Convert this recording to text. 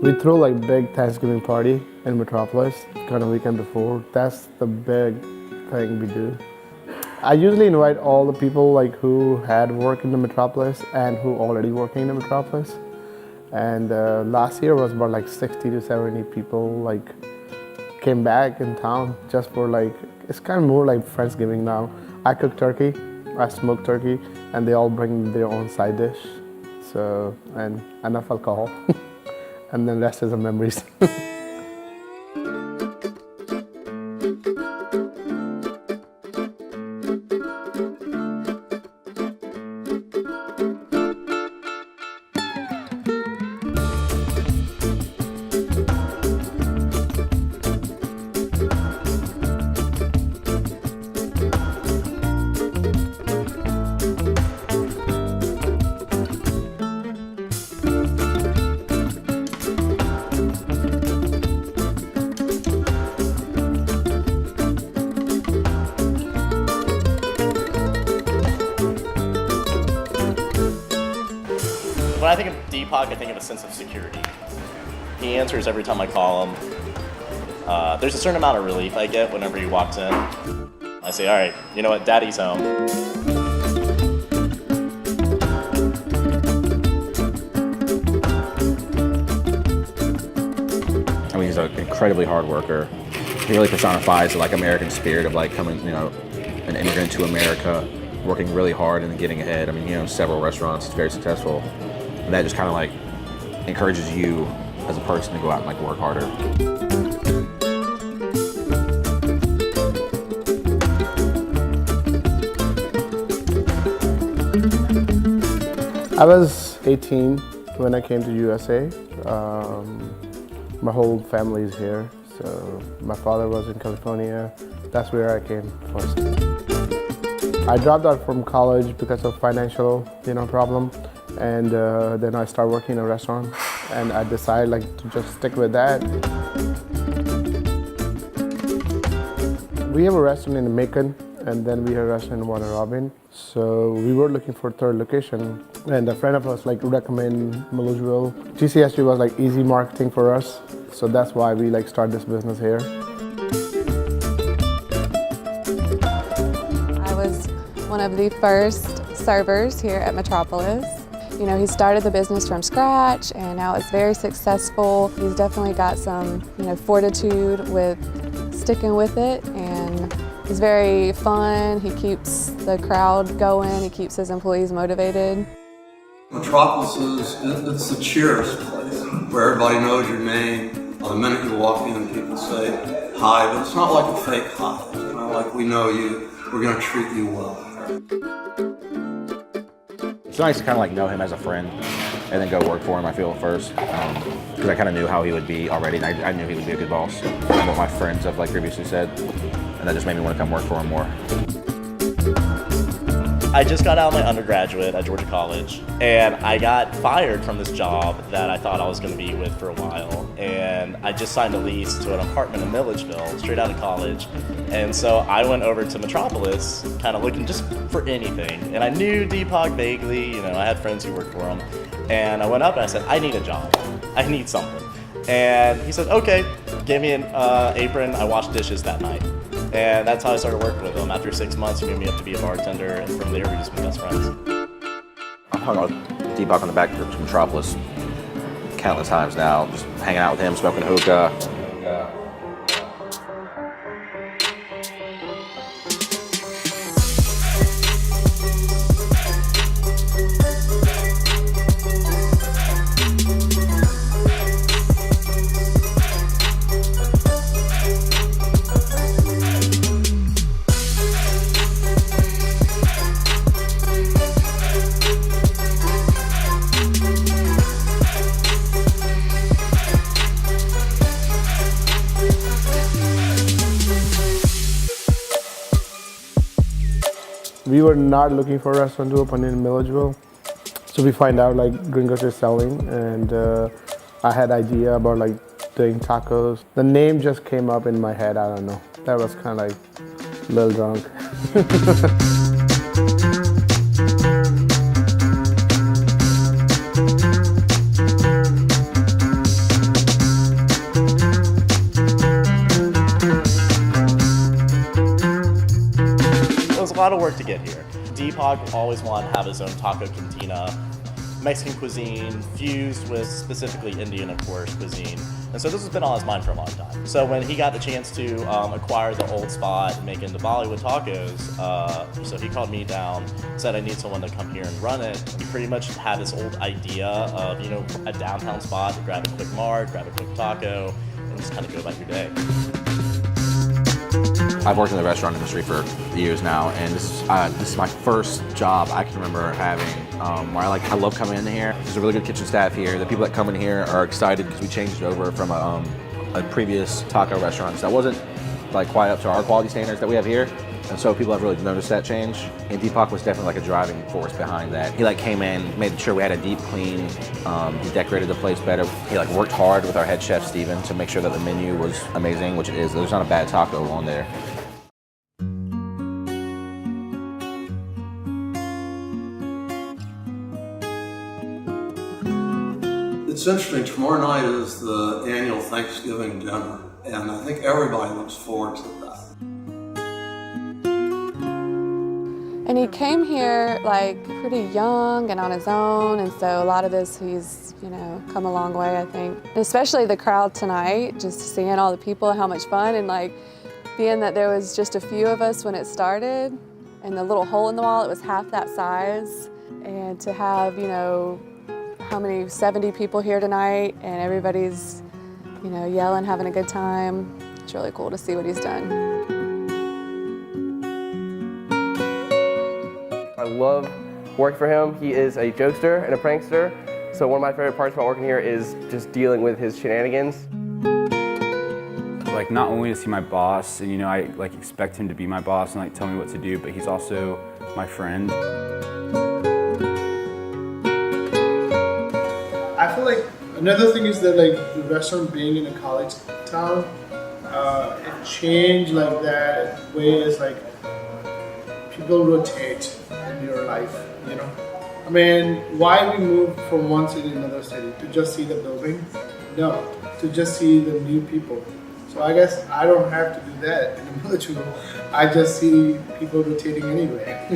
We throw like big Thanksgiving party in Metropolis, kind of weekend before. That's the big thing we do. I usually invite all the people like who had work in the Metropolis and who already working in the Metropolis. And last year was about like 60 to 70 people like came back in town just for like, it's kind of more like Friendsgiving now. I cook turkey, I smoke turkey, and they all bring their own side dish. So, and enough alcohol. And then the rest is the memories. When I think of Deepak, I think of a sense of security. He answers every time I call him. There's a certain amount of relief I get whenever he walks in. I say, all right, you know what, Daddy's home. I mean, he's an incredibly hard worker. He really personifies the like American spirit of like coming, you know, an immigrant to America, working really hard and then getting ahead. I mean, he owns several restaurants, he's very successful. And that just kind of like encourages you as a person to go out and like work harder. I was 18 when I came to USA. My whole family is here. So my father was in California. That's where I came first. I dropped out from college because of financial, problem. And then I started working in a restaurant, and I decided like to just stick with that. We have a restaurant in Macon, and then we have a restaurant in Warner Robin. So we were looking for a third location, and a friend of us like recommended Milledgeville. GCSG was like easy marketing for us, so that's why we like started this business here. I was one of the first servers here at Metropolis. He started the business from scratch, and now it's very successful. He's definitely got some, fortitude with sticking with it, and he's very fun. He keeps the crowd going. He keeps his employees motivated. Metropolis it's the cheers place where everybody knows your name. The minute you walk in, people say hi, but it's not like a fake hi. It's not like we know you, we're going to treat you well. It's nice to kind of like know him as a friend and then go work for him, I feel, first. Because I kind of knew how he would be already, and I knew he would be a good boss. And what my friends have like previously said, and that just made me want to come work for him more. I just got out of my undergraduate at Georgia College, and I got fired from this job that I thought I was going to be with for a while. And I just signed a lease to an apartment in Milledgeville, straight out of college. And so I went over to Metropolis, kind of looking just for anything. And I knew Deepak vaguely, I had friends who worked for him. And I went up and I said, I need a job. I need something. And he said, okay, gave me an apron. I washed dishes that night. And that's how I started working with him. After 6 months, he moved me up to be a bartender, and from there, we just been best friends. I've hung out with Deepak on the back of Metropolis countless times now, just hanging out with him, smoking hookah. We were not looking for a restaurant to open in Milledgeville. So we find out like Gringos is selling, and I had idea about like doing tacos. The name just came up in my head, I don't know. That was kind of like a little drunk. of work to get here. Deepak always wanted to have his own taco cantina, Mexican cuisine fused with specifically Indian, of course, cuisine. And so this has been on his mind for a long time. So when he got the chance to acquire the old spot and make it into Bollywood Tacos, so he called me down, said I need someone to come here and run it. We pretty much had this old idea of, you know, a downtown spot to grab a quick mart, grab a quick taco, and just kind of go about your day. I've worked in the restaurant industry for years now, and this is my first job I can remember having where I love coming in here. There's a really good kitchen staff here. The people that come in here are excited because we changed it over from a previous taco restaurant that wasn't like quite up to our quality standards that we have here. And so people have really noticed that change. And Deepak was definitely like a driving force behind that. He like came in, made sure we had a deep clean. He decorated the place better. He like worked hard with our head chef, Steven, to make sure that the menu was amazing, which it is. There's not a bad taco on there. It's interesting, tomorrow night is the annual Thanksgiving dinner, and I think everybody looks forward to that. And he came here like pretty young and on his own, and so a lot of this he's, you know, come a long way, I think. And especially the crowd tonight, just seeing all the people, how much fun, and like being that there was just a few of us when it started, and the little hole in the wall, it was half that size, and to have, you know, how many, 70 people here tonight, and everybody's, you know, yelling, having a good time. It's really cool to see what he's done. I love working for him. He is a jokester and a prankster, so one of my favorite parts about working here is just dealing with his shenanigans. Like, not only is he my boss, and you know, I like expect him to be my boss and like tell me what to do, but he's also my friend. I feel like another thing is that like the restaurant being in a college town, it changed like that ways like people rotate in your life, you know. I mean, why we moved from one city to another city? To just see the building? No, to just see the new people. So I guess I don't have to do that in the military. I just see people rotating anyway.